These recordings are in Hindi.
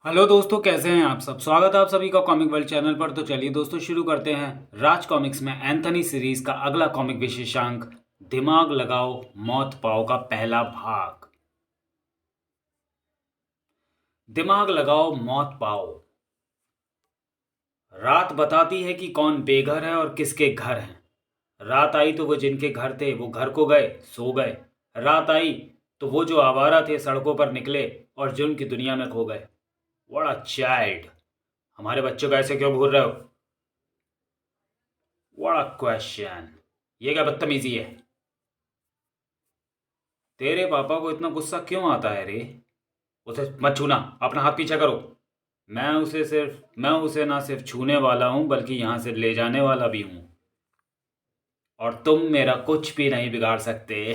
हेलो दोस्तों, कैसे हैं आप सब। स्वागत है आप सभी का कॉमिक वर्ल्ड चैनल पर। तो चलिए दोस्तों, शुरू करते हैं राज कॉमिक्स में एंथनी सीरीज का अगला कॉमिक विशेषांक, दिमाग लगाओ मौत पाओ का पहला भाग। दिमाग लगाओ मौत पाओ। रात बताती है कि कौन बेघर है और किसके घर हैं। रात आई तो वो जिनके घर थे वो घर को गए, सो गए। रात आई तो वो जो आवारा थे सड़कों पर निकले और जुर्म की दुनिया में खो गए। What a child. हमारे बच्चों को ऐसे क्यों भूल रहे हो? What a question. ये क्या बदतमीजी है? तेरे पापा को इतना गुस्सा क्यों आता है रे? उसे मत छूना, अपना हाथ पीछे करो। मैं उसे ना सिर्फ छूने वाला हूं बल्कि यहां से ले जाने वाला भी हूं। और तुम मेरा कुछ भी नहीं बिगाड़ सकते।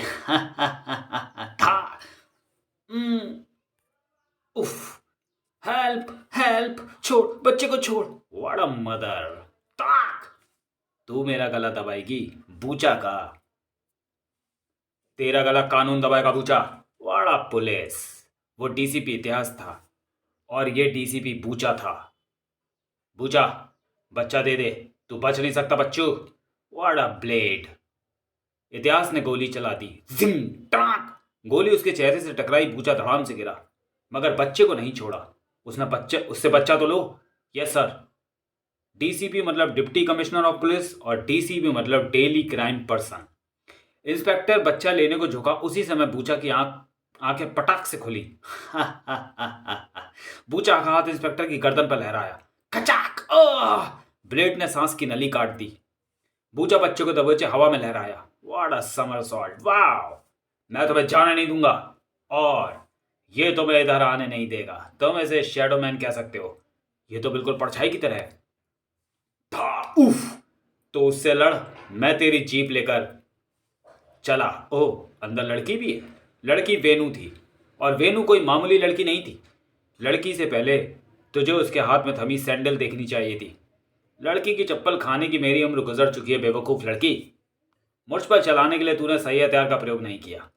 था। हम्म, उफ। हेल्प हेल्प, छोड़ बच्चे को छोड़। What a mother. ताक। तू मेरा गला दबाएगी? बूचा का। तेरा गला कानून दबाएगा बूचा। वाड़ा पुलिस। वो डीसीपी इतिहास था और ये डीसीपी बूचा था। बूचा, बच्चा दे दे। तू बच नहीं सकता बच्चू। वाड़ा ब्लेड। इतिहास ने गोली चला दी। जिंग टाक। गोली उसके चेहरे से टकराई, बूचा धड़ाम से गिरा, मगर बच्चे को नहीं छोड़ा। उससे बच्चा तो लो। Yes sir. डीसीपी मतलब डिप्टी कमिश्नर ऑफ पुलिस और डीसीपी मतलब डेली क्राइम पर्सन। इंस्पेक्टर बच्चा लेने को झुका, उसी समय बूचा की आंखें पटाख से खुली। बूचा का हाथ इंस्पेक्टर की गर्दन पर लहराया। खचाक। ब्लेड ने सांस की नली काट दी। बूचा बच्चे को दबोचे हवा में लहराया। What a somersault, wow. मैं तुम्हें जाने नहीं दूंगा और ये तुम्हें इधर आने नहीं देगा। तुम इसे शैडो मैन कह सकते हो। ये तो बिल्कुल परछाई की तरह है। था। उफ। तो उससे लड़। मैं तेरी जीप लेकर चला। ओह, अंदर लड़की भी है। लड़की वेनू थी, और वेनू कोई मामूली लड़की नहीं थी। लड़की से पहले तुझे उसके हाथ में थमी सैंडल देखनी चाहिए थी। लड़की की चप्पल खाने की मेरी उम्र गुजर चुकी है बेवकूफ़ लड़की। मुझ पर चलाने के लिए तूने सही हथियार का प्रयोग नहीं किया,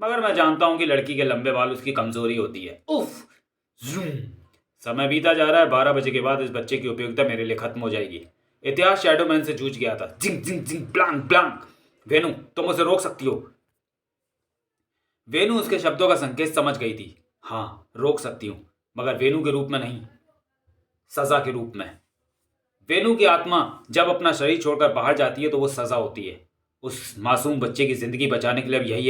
मगर मैं जानता हूं कि लड़की के लंबे बाल उसकी कमजोरी होती है। उफ। जूम। समय बीता जा रहा है। 12 बजे के बाद इस बच्चे की उपयोगिता मेरे लिए खत्म हो जाएगी। इतिहास शैडोमैन से जूझ गया था। जिंग जिंग जिंग ब्लांक ब्लांक। वेनू, तुम उसे रोक सकती हो। वेनू उसके शब्दों का संकेत समझ गई थी। हाँ, रोक सकती हूं, मगर वेनू के रूप में नहीं, सजा के रूप में। वेनू की आत्मा जब अपना शरीर छोड़कर बाहर जाती है तो वो सजा होती है। उस मासूम बच्चे की जिंदगी बचाने के लिए अब यही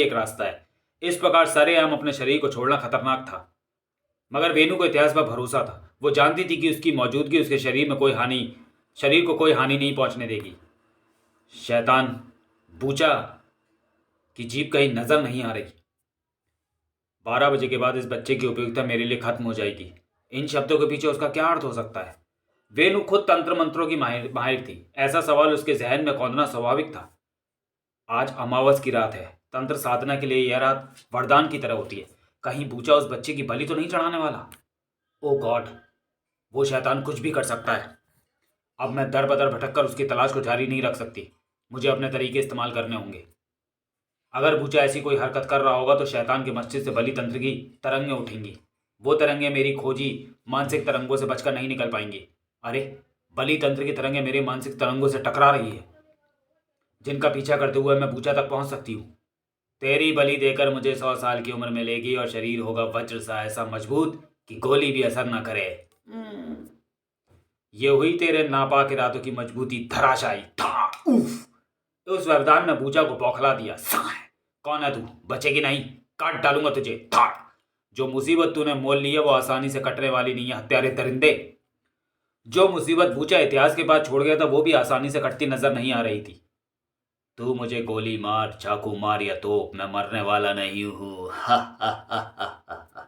एक रास्ता है। इस प्रकार सरेआम अपने शरीर को छोड़ना खतरनाक था, मगर वेनू को इतिहास पर भरोसा था। वो जानती थी कि उसकी मौजूदगी उसके शरीर को कोई हानि नहीं पहुंचने देगी। शैतान। बूचा की जीप कहीं नजर नहीं आ रही। 12 बजे के बाद इस बच्चे की उपयोगिता मेरे लिए खत्म हो जाएगी। इन शब्दों के पीछे उसका क्या अर्थ हो सकता है? वेनू खुद तंत्र मंत्रों की माहिर माहिर थी। ऐसा सवाल उसके जहन में कौंधना स्वाभाविक था। आज अमावस की रात है। तंत्र साधना के लिए यह रात वरदान की तरह होती है। कहीं बूचा उस बच्चे की बलि तो नहीं चढ़ाने वाला? ओ गॉड। वो शैतान कुछ भी कर सकता है। अब मैं दर बदर भटक कर उसकी तलाश को जारी नहीं रख सकती। मुझे अपने तरीके इस्तेमाल करने होंगे। अगर बूचा ऐसी कोई हरकत कर रहा होगा तो शैतान के मस्जिद से बलि तंत्र की तरंगें उठेंगी। वो तरंगें मेरी खोजी मानसिक तरंगों से बचकर नहीं निकल पाएंगी। अरे, बलि तंत्र की तरंगें मेरी मानसिक तरंगों से टकरा रही है, जिनका पीछा करते हुए मैं बूचा तक पहुंच सकती हूँ। तेरी बलि देकर मुझे 100 साल की उम्र मिलेगी और शरीर होगा वज्र सा ऐसा मजबूत कि गोली भी असर न करे। ये हुई तेरे नापाक इरादों की मजबूती धराशायी। था। उफ। उस व्यवधान ने बूचा को बौखला दिया। साय। कौन है तू? बचेगी नहीं। काट डालूंगा तुझे। था। जो मुसीबत तूने मोल ली है वो आसानी से कटने वाली नहीं है, हत्यारे दरिंदे। जो मुसीबत बूचा इतिहास के बाद छोड़ गया था वो भी आसानी से कटती नजर नहीं आ रही थी। तू मुझे गोली मार, चाकू मार या तोप, मैं मरने वाला नहीं हूं। हा हा हा हा हा।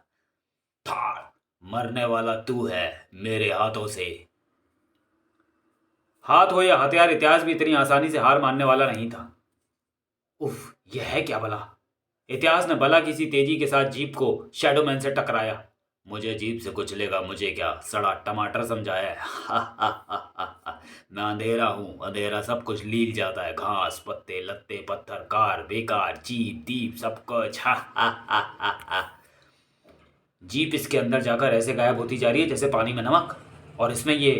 था। मरने वाला तू है मेरे हाथों से। हाथ हो या हथियार, इतिहास भी इतनी आसानी से हार मानने वाला नहीं था। उफ, यह है क्या भला? इतिहास ने भला किसी तेजी के साथ जीप को शैडोमैन से टकराया। मुझे जीप से कुचलेगा, मुझे क्या सड़ा टमाटर समझाया है? हा हा हा हा हा। मैं अंधेरा हूँ, अंधेरा सब कुछ लील जाता है, घास पत्ते लत्ते पत्थर कार बेकार जीप दीप सब कुछ। हा हा हा हा हा। जीप इसके अंदर जाकर ऐसे गायब होती जा रही है जैसे पानी में नमक, और इसमें ये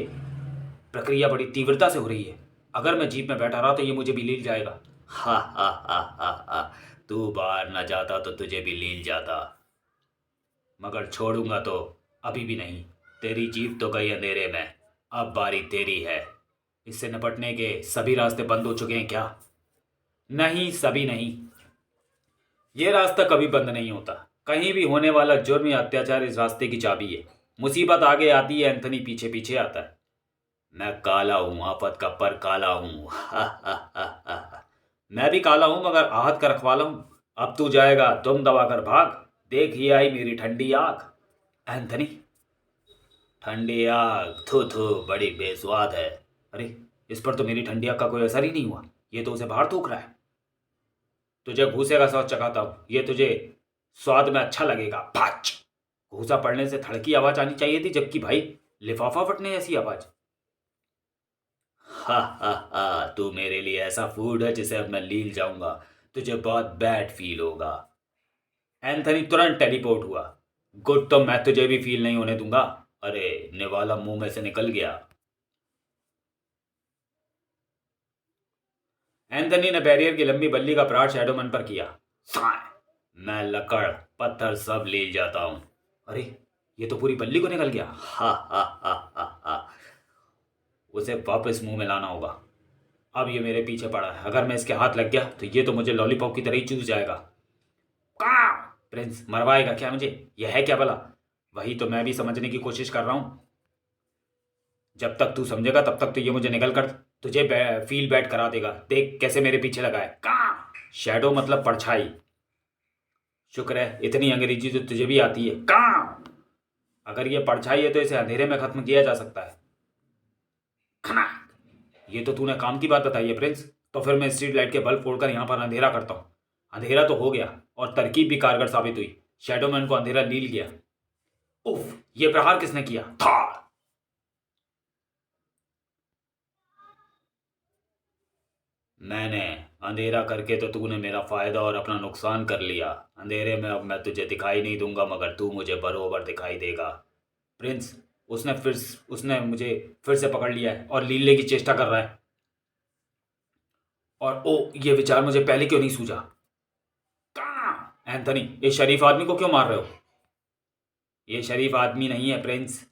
प्रक्रिया बड़ी तीव्रता से हो रही है। अगर मैं जीप में बैठा रहा तो ये मुझे भी लील जाएगा। हा हा हा हा हा, तू बाहर न जाता तो तुझे भी लील जाता, मगर छोड़ूंगा तो अभी भी नहीं। तेरी जीप तो गई अंधेरे में, अब बारी तेरी है। इससे निपटने के सभी रास्ते बंद हो चुके हैं क्या? नहीं, सभी नहीं। ये रास्ता कभी बंद नहीं होता। कहीं भी होने वाला जुर्म या अत्याचार इस रास्ते की चाबी है। मुसीबत आगे आती है, एंथनी पीछे पीछे आता है। मैं काला हूं, आफत का पर काला हूं। हा हा हा हा। मैं भी काला हूं मगर आहत का रखवाला हूं। अब तू जाएगा, तुम दबाकर भाग। देख ये आई मेरी ठंडी आग। एंथनी, ठंडी आग, थू थू, बड़ी बेस्वाद है। अरे, इस पर तो मेरी ठंडी आग का कोई असर ही नहीं हुआ। ये तो उसे बाहर थूक रहा है। तुझे भूसे का स्वाद चखाता हूँ, ये तुझे स्वाद में अच्छा लगेगा। पाच। घूसा पड़ने से थड़की आवाज आनी चाहिए थी, जबकि भाई लिफाफा फटने जैसी आवाज। हा हा हा, तू मेरे लिए ऐसा फूड है जिसे अब मैं लील जाऊंगा। तुझे बहुत बैड फील होगा। एंथनी तुरंत टेलीपोर्ट हुआ। गुड, तो मैं तुझे भी फील नहीं होने दूंगा। अरे, निवाला मुंह में से निकल गया। एंथनी ने बैरियर की लंबी बल्ली का प्रहार शैडोमैन पर किया। साय! मैं लकड़ पत्थर सब ले जाता हूं। अरे, ये तो पूरी बल्ली को निकल गया। हा हा हा हा हा। उसे वापस मुंह में लाना होगा। अब ये मेरे पीछे पड़ा है, अगर मैं इसके हाथ लग गया तो ये तो मुझे लॉलीपॉप की तरह ही चूस जाएगा। कां! प्रिंस मरवाएगा क्या मुझे? यह है क्या भला? वही तो मैं भी समझने की कोशिश कर रहा हूं। जब तक तू समझेगा तब तक तो ये मुझे निकल कर तुझे फील बैड करा देगा। देख कैसे मेरे पीछे लगा है। कां! शैडो मतलब परछाई। शुक्र है इतनी अंग्रेजी तो तुझे भी आती है। कां! अगर ये परछाई है तो इसे अंधेरे में खत्म किया जा सकता है। खना! ये तो तूने काम की बात बताई है प्रिंस। तो फिर मैं स्ट्रीट लाइट के बल्ब फोड़कर यहाँ पर अंधेरा करता हूँ। अंधेरा तो हो गया और तरकीब भी कारगर साबित हुई। शैडोमैन को अंधेरा लील गया। उफ, ये प्रहार किसने किया? था। मैंने। अंधेरा करके तो तूने मेरा फायदा और अपना नुकसान कर लिया। अंधेरे में अब मैं तुझे दिखाई नहीं दूंगा, मगर तू मुझे बरोबर दिखाई देगा। प्रिंस, उसने मुझे फिर से पकड़ लिया है और लीलने की चेष्टा कर रहा है। और ओ, ये विचार मुझे पहले क्यों नहीं सूझा? कहाँ? एंथनी, इस शरीफ आदमी को क्यों मार रहे हो? ये शरीफ आदमी नहीं है प्रिंस।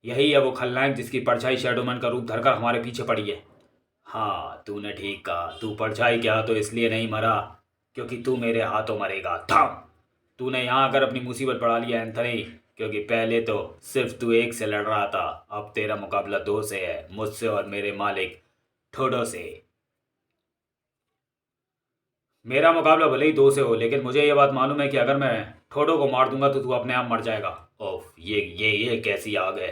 यही है वो खलनायक जिसकी परछाई शैडोमैन का रूप धरकर हमारे पीछे पड़ी है। हाँ, तूने ठीक कहा। तू परछाई क्या तो इसलिए नहीं मरा क्योंकि तू मेरे हाथों मरेगा। था। तूने यहाँ आकर अपनी मुसीबत बढ़ा लिया एंथनी, क्योंकि पहले तो सिर्फ तू एक से लड़ रहा था, अब तेरा मुकाबला दो से है, मुझसे और मेरे मालिक ठोडो से। मेरा मुकाबला भले ही दो से हो, लेकिन मुझे यह बात मालूम है कि अगर मैं ठोडो को मार दूंगा तो तू अपने आप मर जाएगा। ओफ, ये कैसी आग है?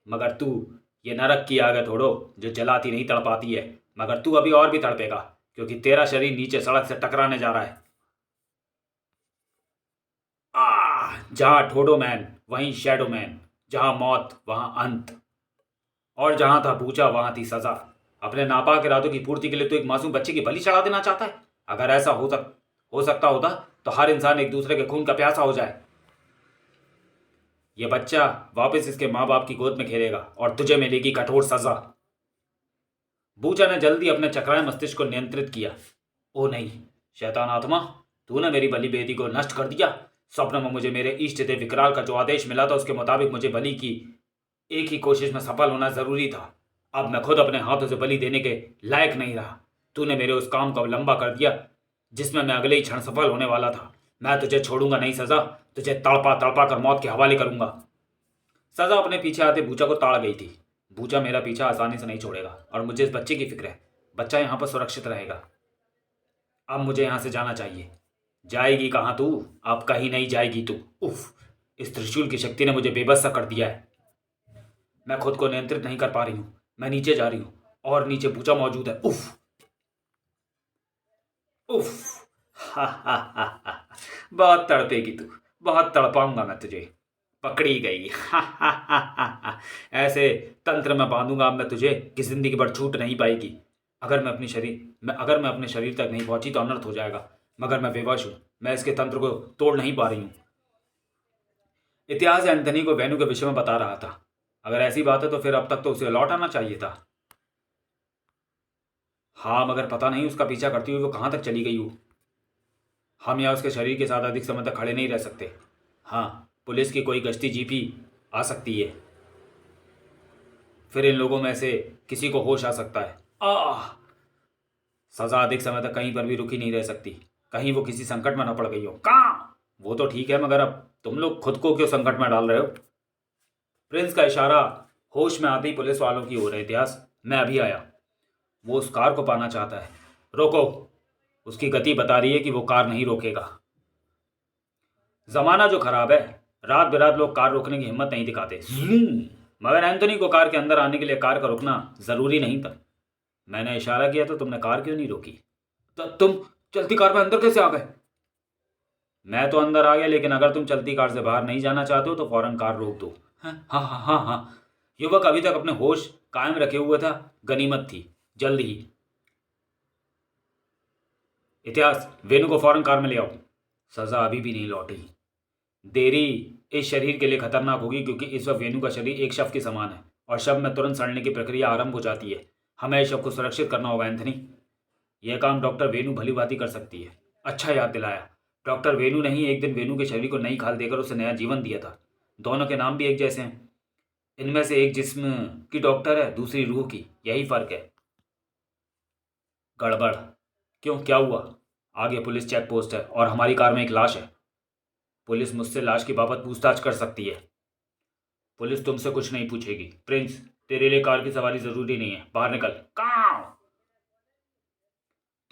मगर तू, ये नरक की आग है थोड़ो, जो जलाती नहीं तड़पाती है। मगर तू अभी और भी तड़पेगा, क्योंकि तेरा शरीर नीचे सड़क से टकराने जा रहा है। जहां ठोडो मैन वहीं शैडो मैन, जहां मौत वहां अंत, और जहां था पूछा वहां थी सजा। अपने नापाक इरादों की पूर्ति के लिए तो एक मासूम बच्चे की बलि चढ़ा देना चाहता है। अगर ऐसा हो सकता होता तो हर इंसान एक दूसरे के खून का प्यासा हो जाए। यह बच्चा वापस इसके माँ बाप की गोद में खेलेगा और तुझे मिलेगी कठोर सजा। बूचा ने जल्दी अपने चक्राए मस्तिष्क को नियंत्रित किया। ओ नहीं, शैतान आत्मा, तूने मेरी बलि बेदी को नष्ट कर दिया। स्वप्न में मुझे मेरे इष्ट देव विकराल का जो आदेश मिला था उसके मुताबिक मुझे बलि की एक ही कोशिश में सफल होना जरूरी था। अब मैं खुद अपने हाथों से बलि देने के लायक नहीं रहा। तूने मेरे उस काम को लंबा कर दिया जिसमें मैं अगले ही क्षण सफल होने वाला था। मैं तुझे छोड़ूंगा नहीं सजा, तुझे तड़पा तड़पा कर मौत के हवाले करूंगा। सजा अपने पीछे आते बूचा को ताड़ गई थी। बूचा मेरा पीछा आसानी से नहीं छोड़ेगा और मुझे इस बच्चे की फिक्र है। बच्चा यहाँ पर सुरक्षित रहेगा। अब मुझे यहाँ से जाना चाहिए। जाएगी कहाँ तू? अब कहीं नहीं जाएगी तू। उफ, इस त्रिशूल की शक्ति ने मुझे बेबस सा कर दिया है। मैं खुद को नियंत्रित नहीं कर पा रही हूँ। मैं नीचे जा रही हूँ और नीचे बूचा मौजूद है। उफ उफ। हा हा हा हा। बहुत तड़पेगी तू, बहुत तड़पाऊंगा मैं तुझे। पकड़ी गई। हा हा हा हा हा। ऐसे तंत्र में बांधूंगा अब मैं तुझे कि जिंदगी भर छूट नहीं पाएगी। अगर मैं अपने शरीर तक नहीं पहुंची तो अनर्थ हो जाएगा। मगर मैं विवश हूँ। मैं इसके तंत्र को तोड़ नहीं पा रही हूं। इतिहास एंथनी को वेनू के विषय में बता रहा था। अगर ऐसी बात है तो फिर अब तक तो उसे लौट आना चाहिए था। हाँ, मगर पता नहीं उसका पीछा करती हुई वो कहाँ तक चली गई हो। हम यहाँ उसके शरीर के साथ अधिक समय तक खड़े नहीं रह सकते। हाँ, पुलिस की कोई गश्ती जीप ही आ सकती है। फिर इन लोगों में से किसी को होश आ सकता है। सजा अधिक समय तक कहीं पर भी रुकी नहीं रह सकती। कहीं वो किसी संकट में न पड़ गई हो। कहाँ? वो तो ठीक है, मगर अब तुम लोग खुद को क्यों संकट में डाल रहे हो? प्रिंस का इशारा होश में आते ही पुलिस वालों की ओर है। इतिहास, मैं अभी आया। वो उस कार को पाना चाहता है। रोको। उसकी गति बता रही है कि वो कार नहीं रोकेगा। जमाना जो खराब है, रात बेरात लोग कार रोकने की हिम्मत नहीं दिखाते। मगर एंथनी को कार के अंदर आने के लिए कार का रुकना जरूरी नहीं था। मैंने इशारा किया तो तुमने कार क्यों नहीं रोकी? तो तुम चलती कार में अंदर कैसे आ गए? मैं तो अंदर आ गया, लेकिन अगर तुम चलती कार से बाहर नहीं जाना चाहते हो तो फौरन कार रोक दो। हाँ हाँ हाँ हाँ हाँ। युवक अभी तक अपने होश कायम रखे हुए था। गनीमत थी। जल्द ही। इतिहास, वेनु को फौरन कार में ले आओ। सजा अभी भी नहीं लौटी। देरी इस शरीर के लिए खतरनाक होगी, क्योंकि इस वक्त वेनु का शरीर एक शव के समान है और शव में तुरंत सड़ने की प्रक्रिया आरंभ हो जाती है। हमें इस शव को सुरक्षित करना होगा एंथनी। यह काम डॉक्टर वेनु भली भांति कर सकती है। अच्छा याद दिलाया। डॉक्टर वेनु ने ही एक दिन वेनु के शरीर को नई खाल देकर उसे नया जीवन दिया था। दोनों के नाम भी एक जैसे हैं। इनमें से एक जिस्म की डॉक्टर है, दूसरी रूह की। यही फर्क है। गड़बड़? क्यों, क्या हुआ? आगे पुलिस चेक पोस्ट है और हमारी कार में एक लाश है। पुलिस मुझसे लाश की बाबत पूछताछ कर सकती है। पुलिस तुमसे कुछ नहीं पूछेगी। प्रिंस, तेरे लिए कार की सवारी जरूरी नहीं है। बाहर निकल। कहाँ?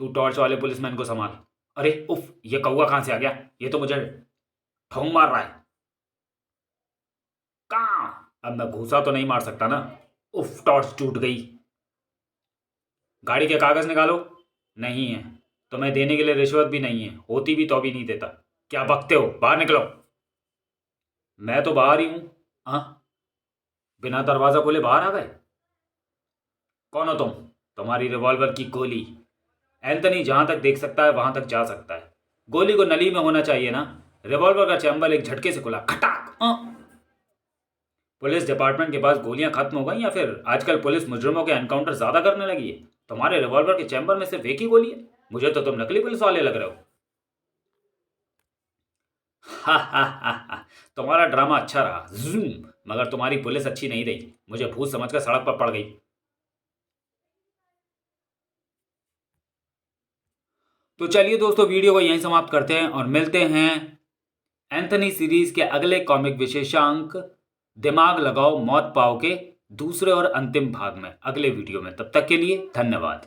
तू टॉर्च वाले पुलिसमैन को संभाल। अरे उफ, ये कौवा कहां से आ गया? ये तो मुझे ठोंग मार रहा है। कहाँ? अब मैं घूसा तो नहीं मार सकता ना। उफ, टॉर्च टूट गई। गाड़ी के कागज निकालो। नहीं है। तुम्हें देने के लिए रिश्वत भी नहीं है। होती भी तो भी नहीं देता। क्या बकते हो? बाहर निकलो। मैं तो बाहर ही हूं। हाँ, बिना दरवाजा खोले बाहर आ गए? कौन हो तुम? तुम्हारी रिवॉल्वर की गोली। एंथनी जहां तक देख सकता है वहां तक जा सकता है। गोली को नली में होना चाहिए ना। रिवॉल्वर का चैम्बर एक झटके से खुला। खटाक। पुलिस डिपार्टमेंट के पास गोलियां खत्म हो गई या फिर आजकल पुलिस मुजरिमों के एनकाउंटर ज्यादा करने लगी है? तुम्हारे रिवॉल्वर के चैम्बर में सिर्फ एक ही गोली है। मुझे तो तुम नकली पुलिस वाले लग रहे हो। हा हा हा हा। तुम्हारा ड्रामा अच्छा रहा। जूम। मगर तुम्हारी पुलिस अच्छी नहीं रही। मुझे भूत समझकर सड़क पर पड़ गई। तो चलिए दोस्तों, वीडियो को यहीं समाप्त करते हैं और मिलते हैं एंथनी सीरीज के अगले कॉमिक विशेषांक दिमाग लगाओ मौत पाओ के दूसरे और अंतिम भाग में, अगले वीडियो में। तब तक के लिए धन्यवाद।